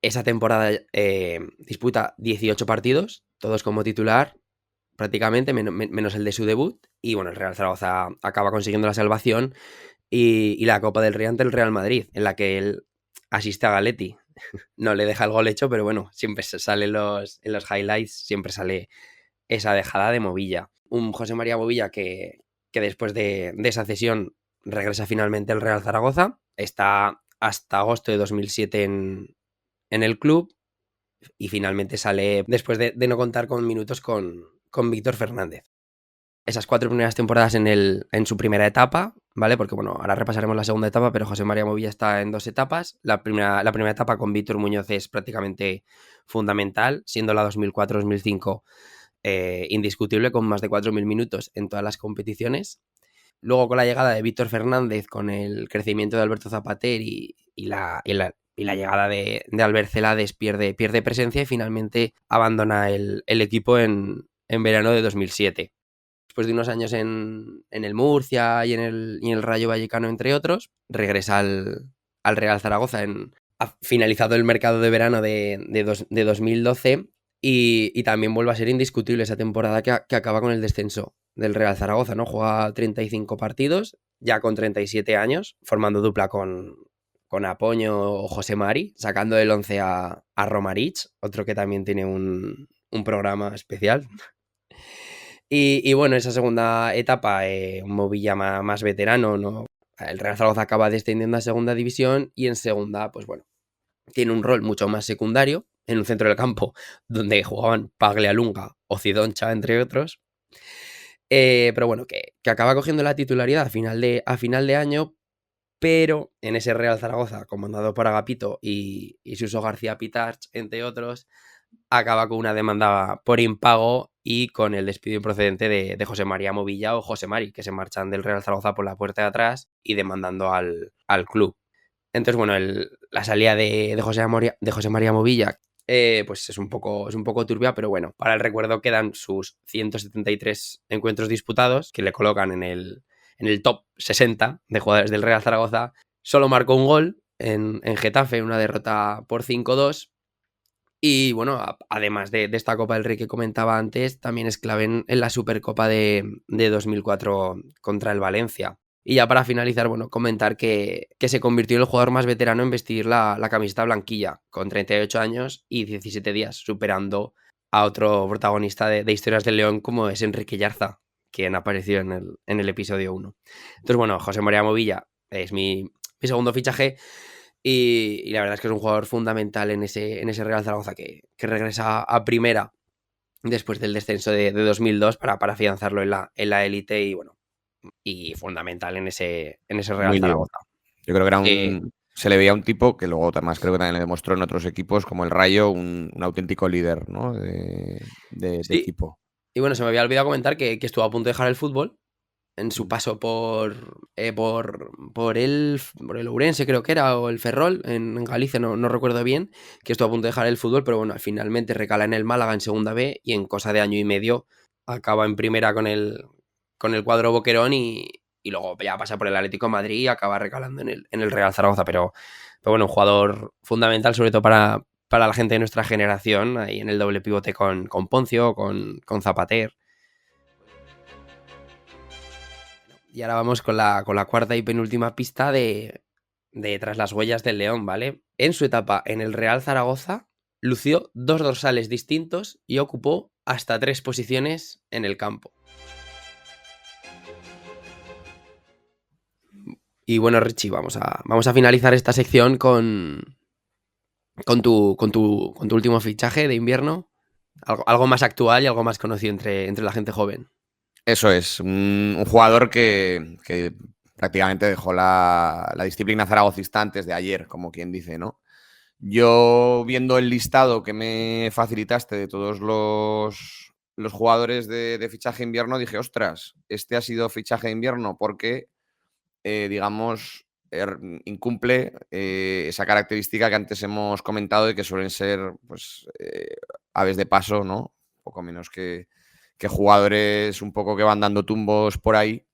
B: Esa temporada disputa 18 partidos, todos como titular, prácticamente, menos el de su debut. Y bueno, el Real Zaragoza acaba consiguiendo la salvación y la Copa del Rey ante el Real Madrid, en la que él asiste a Galetti. No le deja el gol hecho, pero bueno, siempre sale en los highlights, siempre sale esa dejada de Movilla. Un José María Movilla que después de esa cesión regresa finalmente al Real Zaragoza. Está hasta agosto de 2007 en el club y finalmente sale después de no contar con minutos con Víctor Fernández. Esas 4 primeras temporadas en su primera etapa, ¿vale? Porque bueno, ahora repasaremos la segunda etapa, pero José María Movilla está en 2 etapas. La primera etapa con Víctor Muñoz es prácticamente fundamental, siendo la 2004-2005 indiscutible, con más de 4.000 minutos en todas las competiciones. Luego con la llegada de Víctor Fernández, con el crecimiento de Alberto Zapater y la llegada de Albert Celades pierde presencia y finalmente abandona el equipo en verano de 2007. Después de unos años en el Murcia y en el Rayo Vallecano, entre otros, regresa al Real Zaragoza ha finalizado el mercado de verano de 2012 y también vuelve a ser indiscutible esa temporada que acaba con el descenso del Real Zaragoza, ¿no? Juega 35 partidos, ya con 37 años, formando dupla con Apoño o José Mari, sacando del 11 a Romarich, otro que también tiene un programa especial. Y bueno, esa segunda etapa, un Movilla más veterano, ¿no? El Real Zaragoza acaba descendiendo a segunda división y en segunda, pues bueno, tiene un rol mucho más secundario en un centro del campo donde jugaban Paglialunga o Cidoncha, entre otros. Pero bueno, que acaba cogiendo la titularidad a final de año, pero en ese Real Zaragoza, comandado por Agapito y Suso García Pitarch, entre otros, acaba con una demanda por impago y con el despido improcedente de José María Movilla o José Mari, que se marchan del Real Zaragoza por la puerta de atrás y demandando al club. Entonces, bueno, la salida de José María Movilla pues es un poco turbia, pero bueno, para el recuerdo quedan sus 173 encuentros disputados, que le colocan en el top 60 de jugadores del Real Zaragoza. Solo marcó un gol en Getafe, una derrota por 5-2. Y bueno, además de esta Copa del Rey que comentaba antes, también es clave en la Supercopa de 2004 contra el Valencia. Y ya para finalizar, bueno, comentar que se convirtió en el jugador más veterano en vestir la camiseta blanquilla, con 38 años y 17 días, superando a otro protagonista de Historias del León como es Enrique Yarza, quien apareció en el episodio 1. Entonces, bueno, José María Movilla es mi segundo fichaje y la verdad es que es un jugador fundamental en ese Real Zaragoza que regresa a primera después del descenso de 2002 para afianzarlo en la élite y, bueno, y fundamental en ese Real
A: Muy líder.
B: Zaragoza.
A: Yo creo que era
B: Sí.
A: se le veía un tipo que luego además creo que también le demostró en otros equipos como el Rayo, un auténtico líder, ¿no? de
B: Sí.
A: equipo.
B: Y bueno, se me había olvidado comentar que estuvo a punto de dejar el fútbol en su paso por el Ourense, creo que era, o el Ferrol, en Galicia, no recuerdo bien, que estuvo a punto de dejar el fútbol, pero bueno, finalmente recala en el Málaga en segunda B y en cosa de año y medio acaba en primera con el cuadro Boquerón y luego ya pasa por el Atlético de Madrid y acaba recalando en el Real Zaragoza, pero bueno, un jugador fundamental sobre todo para la gente de nuestra generación, ahí en el doble pivote con Poncio, con Zapater. Y ahora vamos con la cuarta y penúltima pista de Tras las huellas del León, ¿vale? En su etapa en el Real Zaragoza, lució 2 dorsales distintos y ocupó hasta 3 posiciones en el campo. Y bueno, Richie, vamos a finalizar esta sección con tu último fichaje de invierno. Algo más actual y algo más conocido entre la gente joven.
A: Eso es, un jugador que prácticamente dejó la disciplina zaragocista antes de ayer, como quien dice, ¿no? Yo, viendo el listado que me facilitaste de todos los jugadores de fichaje invierno, dije, ostras, este ha sido fichaje de invierno porque, digamos, incumple esa característica que antes hemos comentado de que suelen ser, pues, aves de paso, ¿no? Poco menos que jugadores un poco que van dando tumbos por ahí.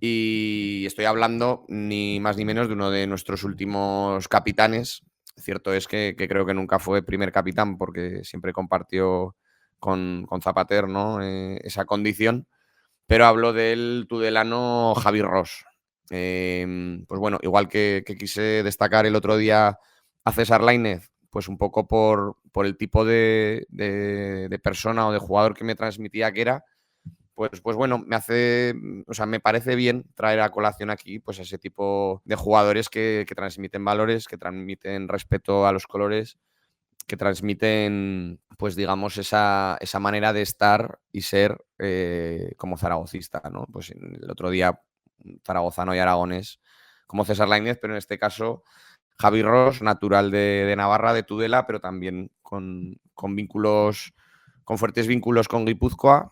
A: Y estoy hablando ni más ni menos de uno de nuestros últimos capitanes. Cierto es que creo que nunca fue primer capitán porque siempre compartió con Zapater, ¿no? Esa condición. Pero hablo del tudelano Javi Ross. Pues bueno, igual que quise destacar el otro día a César Lainez, pues un poco por el tipo de persona o de jugador que me transmitía que era, pues bueno, me parece bien traer a colación aquí pues ese tipo de jugadores que transmiten valores, que transmiten respeto a los colores, que transmiten, pues digamos, esa manera de estar y ser como zaragocista, ¿no? Pues el otro día, zaragozano y aragonés, como César Lainez, pero en este caso Javi Ross, natural de Navarra, de Tudela, pero también con vínculos, con fuertes vínculos con Guipúzcoa,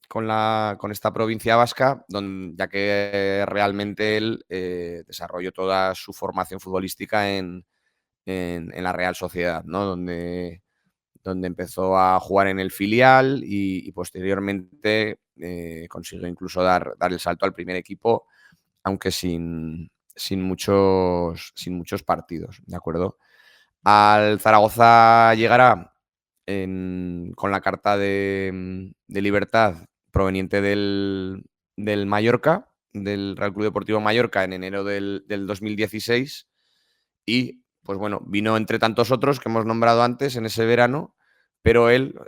A: con esta provincia vasca, ya que realmente él desarrolló toda su formación futbolística en la Real Sociedad, ¿no? Donde empezó a jugar en el filial y posteriormente consiguió incluso dar el salto al primer equipo, aunque sin muchos partidos, ¿de acuerdo? Al Zaragoza llegará con la carta de libertad proveniente del Mallorca, del Real Club Deportivo Mallorca, en enero del 2016 y, pues bueno, vino entre tantos otros que hemos nombrado antes en ese verano, pero él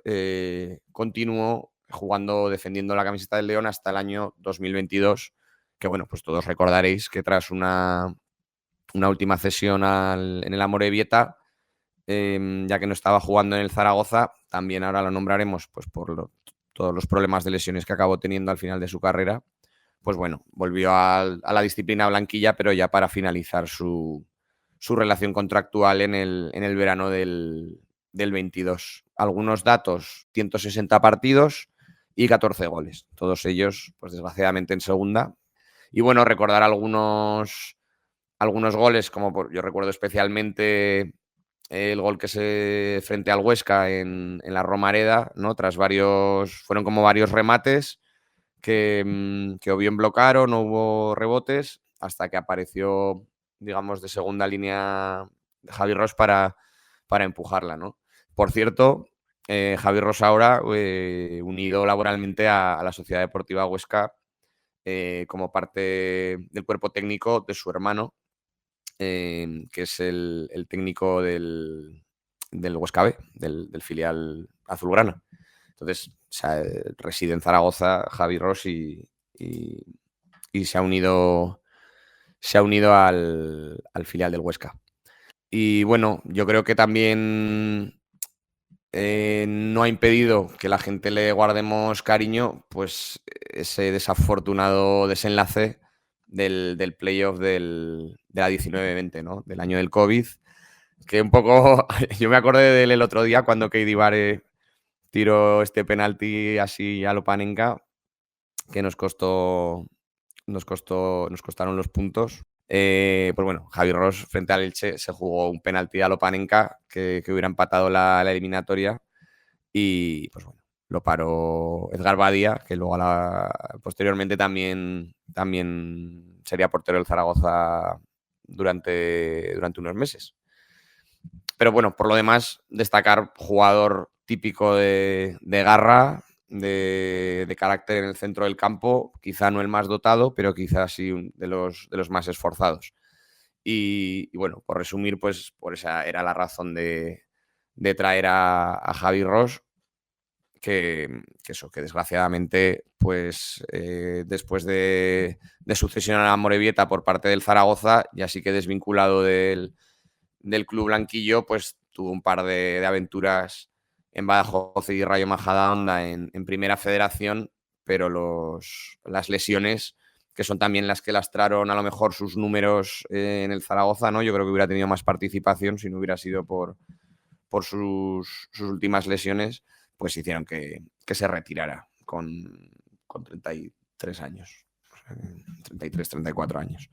A: continuó jugando, defendiendo la camiseta del León hasta el año 2022, que bueno, pues todos recordaréis que tras una última cesión en el Amorebieta, ya que no estaba jugando en el Zaragoza, también ahora lo nombraremos pues por todos los problemas de lesiones que acabó teniendo al final de su carrera, pues bueno, volvió a la disciplina blanquilla, pero ya para finalizar su relación contractual en el verano del 22. Algunos datos, 160 partidos y 14 goles, todos ellos, pues desgraciadamente en segunda. Y bueno, recordar algunos goles, como yo recuerdo especialmente el gol que se frente al Huesca en la Romareda, ¿no? Fueron como varios remates que o bien bloquearon, no hubo rebotes, hasta que apareció, digamos, de segunda línea Javi Ross para empujarla, ¿no? Por cierto, Javi Ross ahora unido laboralmente a la Sociedad Deportiva Huesca, como parte del cuerpo técnico de su hermano, que es el técnico del Huesca B, del filial azulgrana. Entonces, o sea, reside en Zaragoza Javi Ross y se ha unido al filial del Huesca. Y bueno, yo creo que también no ha impedido que la gente le guardemos cariño, pues ese desafortunado desenlace del playoff de la 19-20, ¿no? Del año del COVID, que un poco, yo me acordé de él el otro día cuando Keidi Bare tiró este penalti así a lo Panenka, que nos costaron los puntos. Pues bueno, Javi Ross frente al Elche se jugó un penalti a lo Panenka que hubiera empatado la eliminatoria y pues bueno, lo paró Edgar Badía, que luego posteriormente también sería portero del Zaragoza durante unos meses. Pero bueno, por lo demás, destacar jugador típico de garra, de carácter en el centro del campo, quizá no el más dotado, pero quizá sí de los más esforzados. Y bueno, por resumir, pues por esa era la razón de traer a Javi Ross, que desgraciadamente, pues después de sucesión a la Amorebieta por parte del Zaragoza, ya sí que desvinculado del club blanquillo, pues tuvo un par de aventuras en Badajoz y Rayo Majadahonda en Primera Federación, pero las lesiones, que son también las que lastraron a lo mejor sus números en el Zaragoza, ¿no? Yo creo que hubiera tenido más participación si no hubiera sido por sus últimas lesiones, pues hicieron que se retirara con 33 años, 33, 34 años.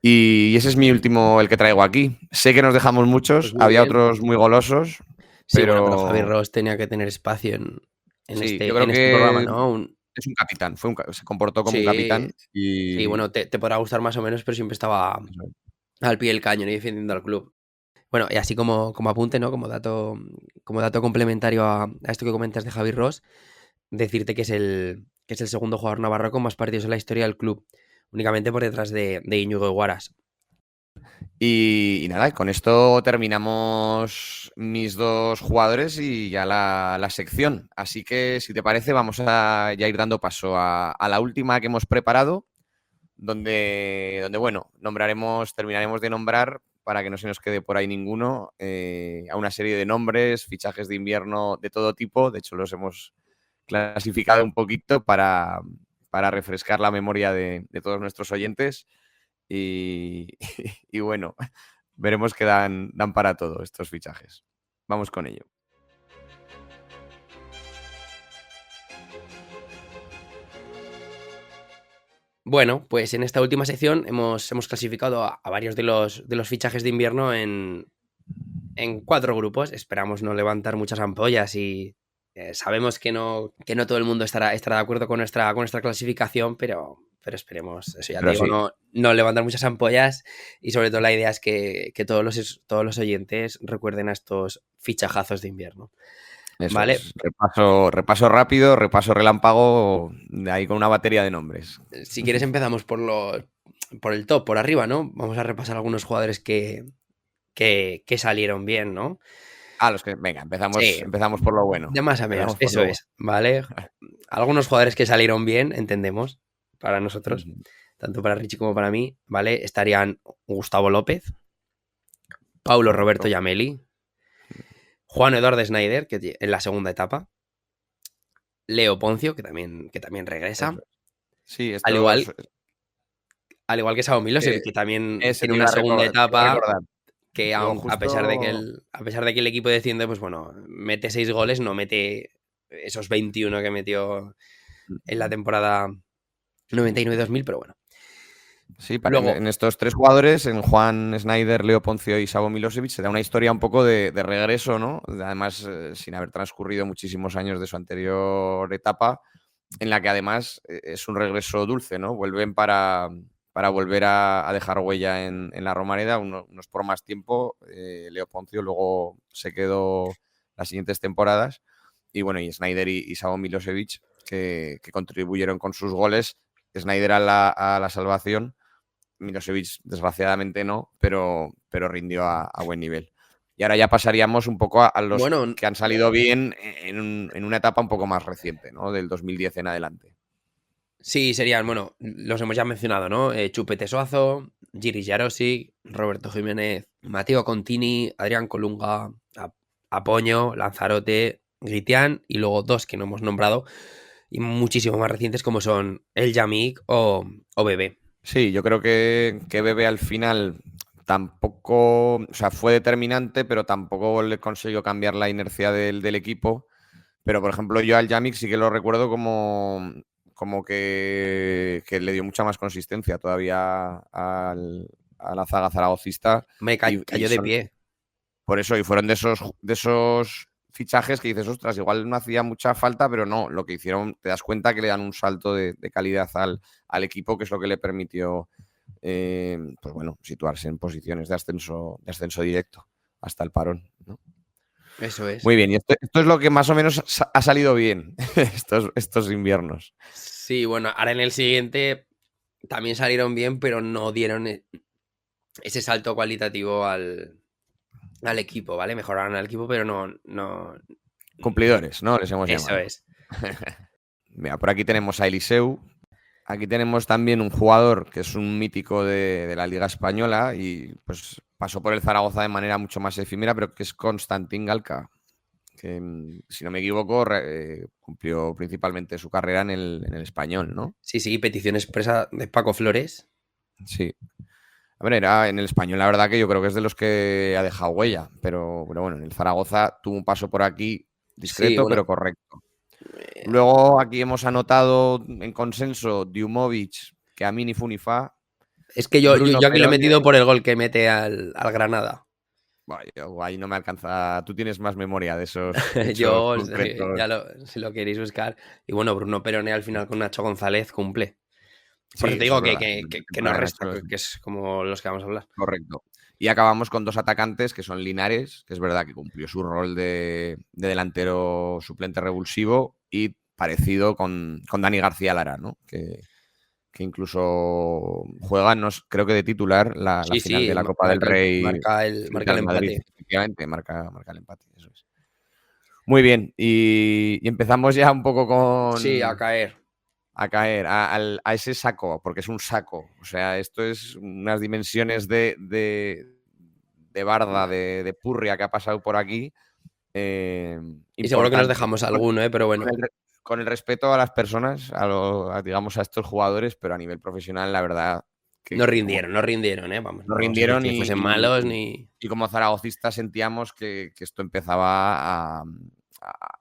A: Y ese es mi último, el que traigo aquí. Sé que nos dejamos muchos,
B: Pues
A: había
B: bien.
A: otros muy golosos.
B: Sí, bueno, pero Javi Ross tenía que tener espacio en
A: sí,
B: este,
A: yo creo
B: en este
A: que
B: programa, ¿no?
A: es un capitán, se comportó como un
B: Sí,
A: capitán.
B: sí, bueno, te podrá gustar más o menos, pero siempre estaba al pie del cañón y defendiendo al club. Bueno, y así como apunte, ¿no? Como dato complementario a esto que comentas de Javi Ross, decirte que es el segundo jugador navarro con más partidos en la historia del club, únicamente por detrás de Íñigo Guaras.
A: Y nada, con esto terminamos mis dos jugadores y ya la sección. Así que, si te parece, vamos a ya ir dando paso a la última que hemos preparado, donde bueno, terminaremos de nombrar, para que no se nos quede por ahí ninguno, a una serie de nombres, fichajes de invierno de todo tipo. De hecho, los hemos clasificado un poquito para refrescar la memoria de todos nuestros oyentes. Y, y bueno, veremos que dan para todo estos fichajes. Vamos con ello.
B: Bueno, pues en esta última sección hemos clasificado a varios de los fichajes de invierno en 4 grupos. Esperamos no levantar muchas ampollas y sabemos que no todo el mundo estará de acuerdo con nuestra clasificación, pero esperemos, eso ya te digo, sí, no levantar muchas ampollas, y sobre todo la idea es que todos los oyentes recuerden a estos fichajazos de invierno.
A: Eso
B: ¿Vale?
A: es. Repaso rápido, repaso relámpago, de ahí con una batería de nombres.
B: Si quieres empezamos por el top, por arriba, ¿no? Vamos a repasar algunos jugadores que salieron bien, ¿no?
A: Venga, empezamos por lo bueno.
B: De más a menos, eso es, ¿vale? Algunos jugadores que salieron bien, entendemos, para nosotros, tanto para Richie como para mí, ¿vale? Estarían Gustavo López, Paulo Roberto Giamelli, Juan Eduardo Schneider, que en la segunda etapa, Leo Poncio, que también regresa.
A: Sí,
B: al igual que Savo Milosevic, que también tiene una segunda etapa, que a pesar de que el equipo desciende, pues bueno, mete 6 goles, no mete esos 21 que metió en la temporada 99-2000, pero bueno.
A: Sí, en estos 3 jugadores, en Juan Schneider, Leo Poncio y Savo Milosevic, se da una historia un poco de regreso, ¿no? Además, sin haber transcurrido muchísimos años de su anterior etapa, en la que además es un regreso dulce, ¿no? Vuelven para volver a dejar huella en la Romareda, unos por más tiempo. Leo Poncio luego se quedó las siguientes temporadas. Y bueno, y Schneider y Savo Milosevic, que contribuyeron con sus goles, Snyder a la salvación. Milosevic, desgraciadamente no, pero rindió a buen nivel. Y ahora ya pasaríamos un poco a los
B: Bueno,
A: que han salido bien en una etapa un poco más reciente, ¿no? Del 2010 en adelante.
B: sí, serían, bueno, los hemos ya mencionado, ¿no? Chupete Suazo, Giri Jarossi, Roberto Jiménez, Matteo Contini, Adrián Colunga, Apoño, Lanzarote, Gritian y luego dos que no hemos nombrado y muchísimo más recientes como son El Yamik o Bebé.
A: Sí, yo creo que Bebe al final tampoco, o sea, fue determinante, pero tampoco le consiguió cambiar la inercia del equipo. Pero, por ejemplo, yo al Yamik sí que lo recuerdo como que le dio mucha más consistencia todavía a la zaga zaragocista.
B: Me cayó de pie.
A: Por eso, y fueron de esos fichajes que dices, ostras, igual no hacía mucha falta, pero no, lo que hicieron, te das cuenta que le dan un salto de calidad al equipo, que es lo que le permitió, pues bueno, situarse en posiciones de ascenso directo hasta el parón, ¿no?
B: Eso es.
A: Muy bien, y esto es lo que más o menos ha salido bien estos inviernos.
B: Sí, bueno, ahora en el siguiente también salieron bien, pero no dieron ese salto cualitativo al equipo, ¿vale? Mejoraron al equipo, pero no.
A: Cumplidores, ¿no? Les hemos
B: Eso
A: llamado.
B: es.
A: Mira, por aquí tenemos a Eliseu. Aquí tenemos también un jugador que es un mítico de la Liga Española y pues pasó por el Zaragoza de manera mucho más efímera, pero que es Constantín Galca, que si no me equivoco cumplió principalmente su carrera en el Español, ¿no?
B: Sí, petición expresa de Paco Flores.
A: Sí. A ver, era en el Español, la verdad que yo creo que es de los que ha dejado huella, pero bueno, en el Zaragoza tuvo un paso por aquí discreto,
B: Sí, bueno,
A: pero correcto. Luego aquí hemos anotado en consenso Djumovic, que a mí ni fu ni fa.
B: es que yo
A: Bruno
B: aquí lo he
A: Perone.
B: metido por el gol que mete al Granada.
A: Bueno, ahí no me alcanza. Tú tienes más memoria de esos hechos
B: Yo,
A: concretos.
B: si lo queréis buscar. Y bueno, Bruno Perone al final con Nacho González cumple. Por
A: Sí,
B: eso te
A: eso
B: digo
A: es verdad.
B: que no resta, que es como los que vamos a hablar.
A: Correcto. Y acabamos con dos atacantes que son Linares, que es verdad que cumplió su rol de delantero suplente revulsivo, y parecido con Dani García Lara, ¿no? Que incluso juega, creo que de titular, la final de la Copa del Rey.
B: Marca el
A: Madrid,
B: empate.
A: efectivamente, marca el empate. Eso es. Muy bien, y empezamos ya un poco con...
B: Sí, a caer.
A: A caer, a ese saco, porque es un saco. O sea, esto es unas dimensiones de barda, de purria que ha pasado por aquí.
B: Y seguro que nos
A: Importante.
B: dejamos alguno, pero bueno.
A: Con el respeto a las personas, digamos a estos jugadores, pero a nivel profesional, la verdad.
B: No rindieron, vamos.
A: No rindieron
B: que fuesen malos ni.
A: Y como zaragocistas sentíamos que esto empezaba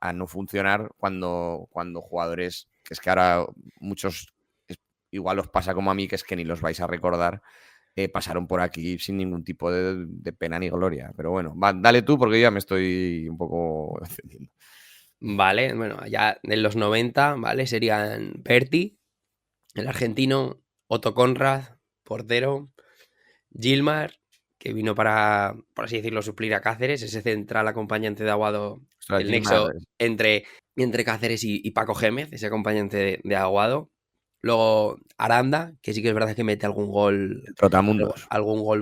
A: a no funcionar cuando jugadores, que es que ahora muchos, igual os pasa como a mí, que es que ni los vais a recordar, pasaron por aquí sin ningún tipo de pena ni gloria. Pero bueno, dale tú porque yo ya me estoy un poco encendiendo.
B: Vale, bueno, ya en los 90, ¿vale? Serían Berti, el argentino, Otto Conrad, portero, Gilmar, que vino para, por así decirlo, suplir a Cáceres, ese central acompañante de Aguado,
A: Ostras,
B: el nexo entre Cáceres y Paco Gémez, ese acompañante de Aguado. Luego Aranda, que sí que es verdad que mete algún gol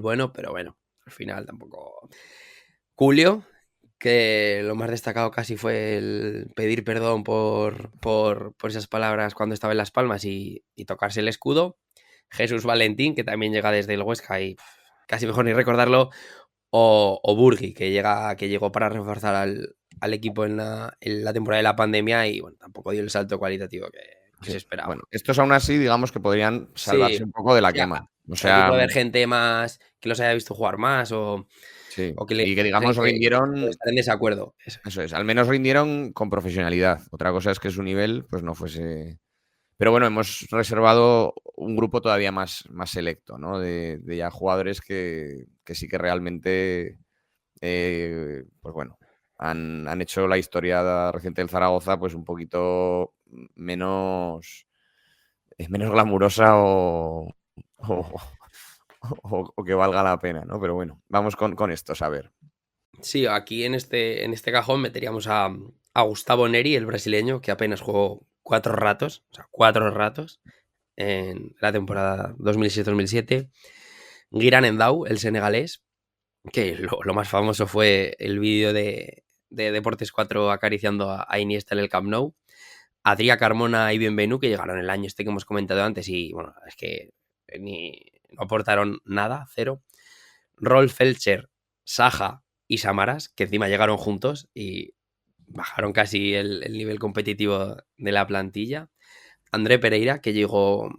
B: bueno, pero bueno, al final tampoco. Julio, que lo más destacado casi fue el pedir perdón por esas palabras cuando estaba en Las Palmas y tocarse el escudo. Jesús Valentín, que también llega desde el Huesca y casi mejor ni recordarlo. O Burgi, que llegó para reforzar al equipo en la temporada de la pandemia y bueno, tampoco dio el salto cualitativo que se esperaba.
A: Bueno, estos aún así, digamos que podrían salvarse un poco de la quema. O sea,
B: aquí puede haber gente más que los haya visto jugar más
A: sí.
B: o que
A: y que digamos rindieron.
B: Estar en desacuerdo.
A: Eso es, al menos rindieron con profesionalidad. Otra cosa es que su nivel pues no fuese. Pero bueno, hemos reservado un grupo todavía más selecto, ¿no? De ya jugadores que sí que realmente, pues bueno, han hecho la historia reciente del Zaragoza pues un poquito menos glamurosa o que valga la pena, ¿no? Pero bueno, vamos con estos, a ver.
B: Sí, aquí en este cajón meteríamos a Gustavo Neri, el brasileño, que apenas jugó 4 ratos. en la temporada 2006-2007. Guiran Endau, el senegalés, que lo más famoso fue el vídeo de Deportes 4 acariciando a Iniesta en el Camp Nou. Adrià Carmona y Bienvenu, que llegaron el año este que hemos comentado antes y, bueno, es que no aportaron nada, cero. Rolf Felcher, Saja y Samaras, que encima llegaron juntos y bajaron casi el nivel competitivo de la plantilla. André Pereira, que llegó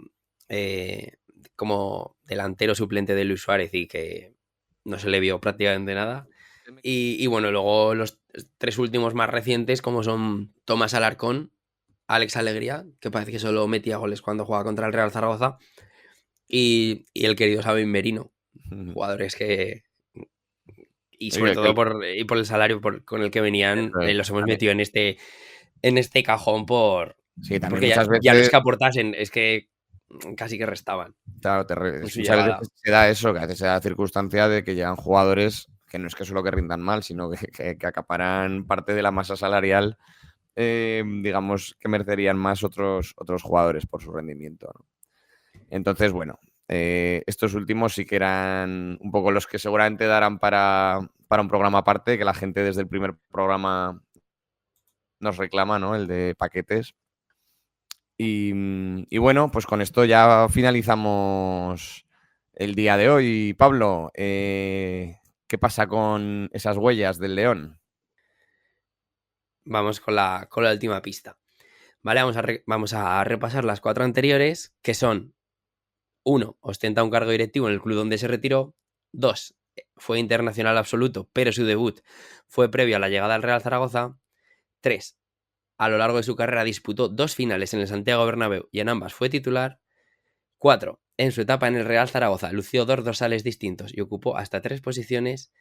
B: como delantero suplente de Luis Suárez y que no se le vio prácticamente nada. Y bueno, luego los 3 últimos más recientes, como son Tomás Alarcón, Alex Alegría, que parece que solo metía goles cuando jugaba contra el Real Zaragoza, y el querido Sabin Merino, jugadores que... Y sobre todo por el salario con el que venían, los hemos metido en este cajón
A: Sí, también
B: porque
A: muchas veces...
B: ya no es que aportasen, es que casi que restaban.
A: Claro, muchas veces se da eso, que a veces se da la circunstancia de que llegan jugadores que no es que solo que rindan mal, sino que acaparan parte de la masa salarial, digamos, que merecerían más otros jugadores por su rendimiento, ¿no? Entonces, bueno, estos últimos sí que eran un poco los que seguramente darán para un programa aparte, que la gente desde el primer programa nos reclama, ¿no? El de paquetes. Y bueno, pues con esto ya finalizamos el día de hoy. Pablo, ¿qué pasa con esas huellas del león?
B: Vamos con la última pista. Vale, vamos a repasar las 4 anteriores, que son: 1. Ostenta un cargo directivo en el club donde se retiró. 2. Fue internacional absoluto, pero su debut fue previo a la llegada al Real Zaragoza. 3. A lo largo de su carrera disputó 2 finales en el Santiago Bernabéu y en ambas fue titular. 4. En su etapa en el Real Zaragoza lució 2 dorsales distintos y ocupó hasta 3 posiciones.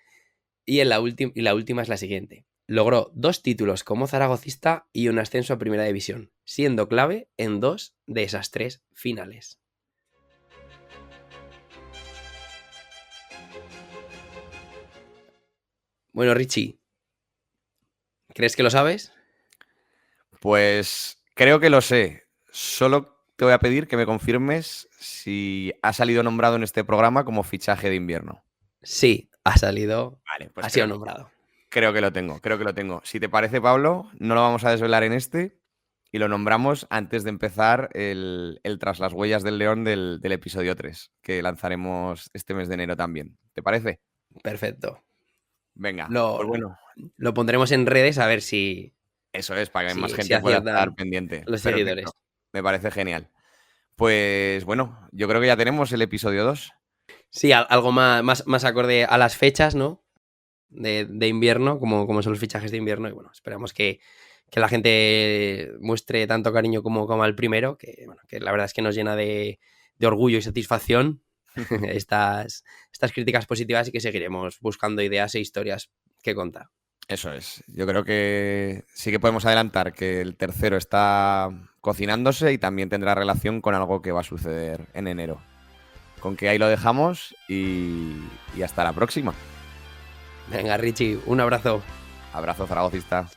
B: Y la última es la siguiente. Logró 2 títulos como zaragocista y un ascenso a Primera División, siendo clave en 2 de esas 3 finales. Bueno, Richie, ¿crees que lo sabes?
A: Pues creo que lo sé. Solo te voy a pedir que me confirmes si ha salido nombrado en este programa como fichaje de invierno.
B: Sí, ha salido.
A: Vale, pues
B: ha sido nombrado.
A: Creo que lo tengo. Si te parece, Pablo, no lo vamos a desvelar en este y lo nombramos antes de empezar el Tras las huellas del león del episodio 3, que lanzaremos este mes de enero también. ¿Te parece?
B: Perfecto.
A: Venga,
B: pues
A: bueno.
B: Lo pondremos en redes a ver si...
A: Eso es, para que más gente pueda estar pendiente.
B: Los seguidores.
A: Me parece genial. Pues bueno, yo creo que ya tenemos el episodio 2.
B: Sí, algo más acorde a las fechas, ¿no? De invierno, como son los fichajes de invierno. Y bueno, esperamos que la gente muestre tanto cariño como al primero, que la verdad es que nos llena de orgullo y satisfacción estas críticas positivas, y que seguiremos buscando ideas e historias que contar.
A: Eso es. Yo creo que sí que podemos adelantar que el tercero está cocinándose y también tendrá relación con algo que va a suceder en enero. Con que ahí lo dejamos y hasta la próxima.
B: Venga, Richie, un abrazo.
A: Abrazo zaragocista.